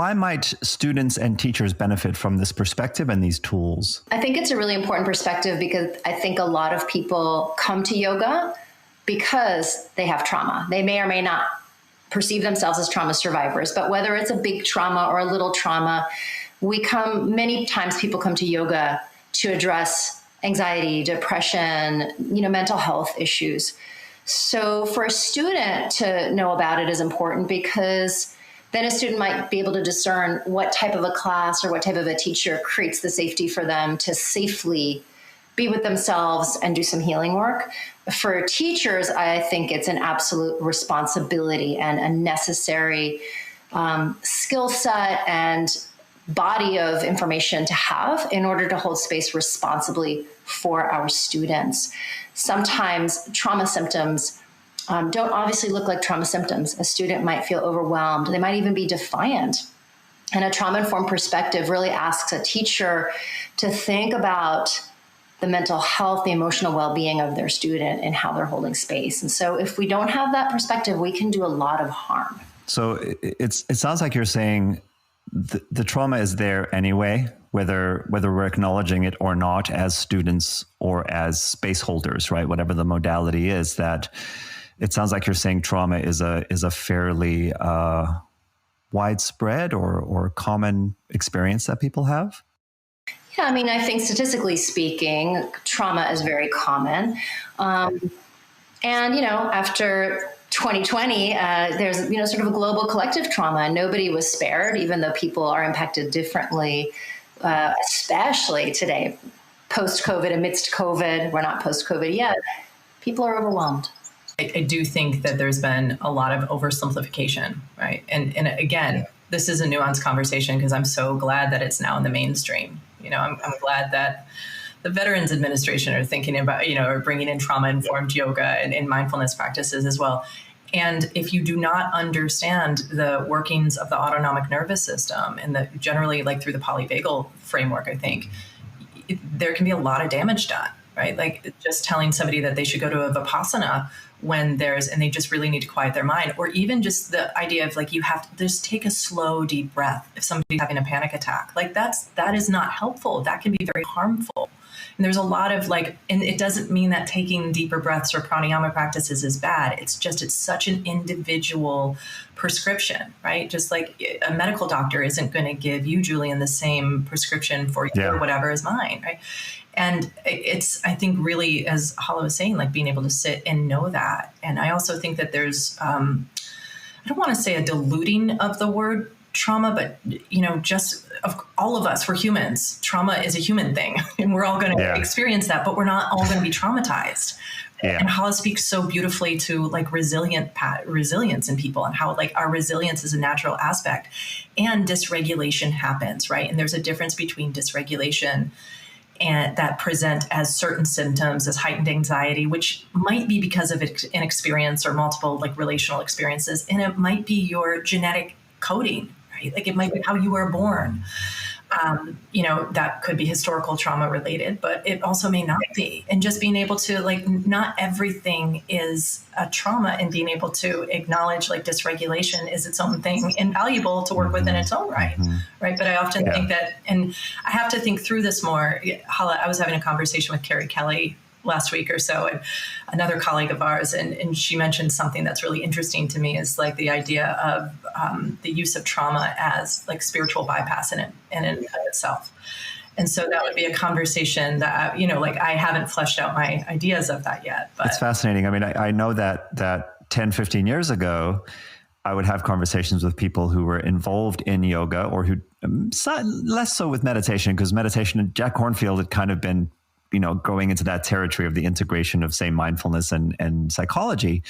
Why might students and teachers benefit from this perspective and these tools? I think it's a really important perspective because I think a lot of people come to yoga because they have trauma. They may or may not perceive themselves as trauma survivors, but whether it's a big trauma or a little trauma, many times people come to yoga to address anxiety, depression, mental health issues. So for a student to know about it is important because then a student might be able to discern what type of a class or what type of a teacher creates the safety for them to safely be with themselves and do some healing work. For teachers, I think it's an absolute responsibility and a necessary skill set and body of information to have in order to hold space responsibly for our students. Sometimes trauma symptoms don't obviously look like trauma symptoms. A student might feel overwhelmed. They might even be defiant. And a trauma-informed perspective really asks a teacher to think about the mental health, the emotional well-being of their student and how they're holding space. And so if we don't have that perspective, we can do a lot of harm. So it sounds like you're saying the trauma is there anyway, whether we're acknowledging it or not as students or as space holders, right? Whatever the modality is, that it sounds like you're saying trauma is a fairly widespread or common experience that people have. Yeah, I mean, I think statistically speaking, trauma is very common. And, after 2020, there's, sort of a global collective trauma. Nobody was spared, even though people are impacted differently, especially today, post-COVID, amidst COVID. We're not post-COVID yet. People are overwhelmed. I do think that there's been a lot of oversimplification, right? And again, this is a nuanced conversation because I'm so glad that it's now in the mainstream. I'm glad that the Veterans Administration are thinking about, or bringing in trauma-informed yoga and mindfulness practices as well. And if you do not understand the workings of the autonomic nervous system and generally like through the polyvagal framework, I think there can be a lot of damage done, right? Like just telling somebody that they should go to a Vipassana and they just really need to quiet their mind, or even just the idea of like, you have to just take a slow, deep breath. If somebody's having a panic attack, like that is not helpful. That can be very harmful. And there's a lot of and it doesn't mean that taking deeper breaths or pranayama practices is bad. It's such an individual prescription, right? Just like a medical doctor isn't going to give you, Julian, the same prescription for you or whatever is mine, right? And it's, I think, really, as Hala was saying, like being able to sit and know that. And I also think that there's, I don't want to say a diluting of the word trauma, but, just of all of us, we're humans. Trauma is a human thing and we're all going to experience that, but we're not all going to be traumatized. Yeah. And Hala speaks so beautifully to like resilience in people and how like our resilience is a natural aspect and dysregulation happens, right? And there's a difference between dysregulation and that present as certain symptoms as heightened anxiety, which might be because of an experience or multiple like relational experiences. And it might be your genetic coding, right? Like it might be how you were born. That could be historical trauma related, but it also may not be. And just being able to like, not everything is a trauma, and being able to acknowledge like dysregulation is its own thing and valuable to work with in its own right. Right. But I often think that, and I have to think through this more. Hala, I was having a conversation with Carrie Kelly last week or so, and another colleague of ours, and she mentioned something that's really interesting to me is like the idea of the use of trauma as like spiritual bypass in and of itself. And so that would be a conversation that, I haven't fleshed out my ideas of that yet. But it's fascinating. I mean, I know that 10, 15 years ago, I would have conversations with people who were involved in yoga or who less so with meditation, because meditation and Jack Kornfield had kind of been going into that territory of the integration of, say, mindfulness and psychology.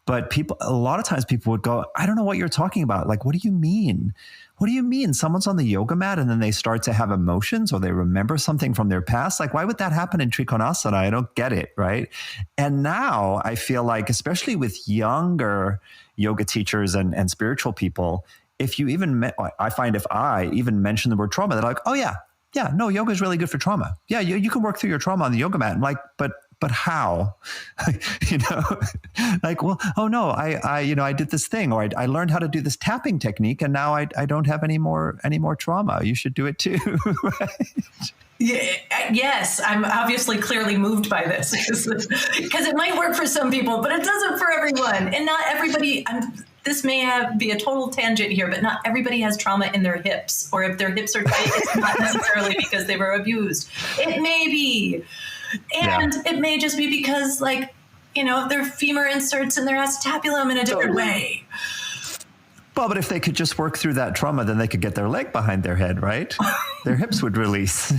But a lot of times people would go, I don't know what you're talking about. Like, what do you mean? What do you mean? Someone's on the yoga mat and then they start to have emotions or they remember something from their past. Like, why would that happen in Trikonasana? I don't get it, right? And now I feel like, especially with younger yoga teachers and spiritual people, if you even, I find if I even mention the word trauma, they're like, oh yeah, no, yoga is really good for trauma. Yeah, you can work through your trauma on the yoga mat. I'm like, but but how? You know, like, well, oh no, I did this thing, or I learned how to do this tapping technique, and now I don't have any more trauma. You should do it too. Right? Yeah, yes, I'm obviously clearly moved by this because it might work for some people, but it doesn't for everyone. And not everybody, this may be a total tangent here, but not everybody has trauma in their hips, or if their hips are tight, it's not necessarily because they were abused. It may be. And it may just be because, like, you know, their femur inserts in their acetabulum in a different way. Well, but if they could just work through that trauma, then they could get their leg behind their head, right? Their hips would release.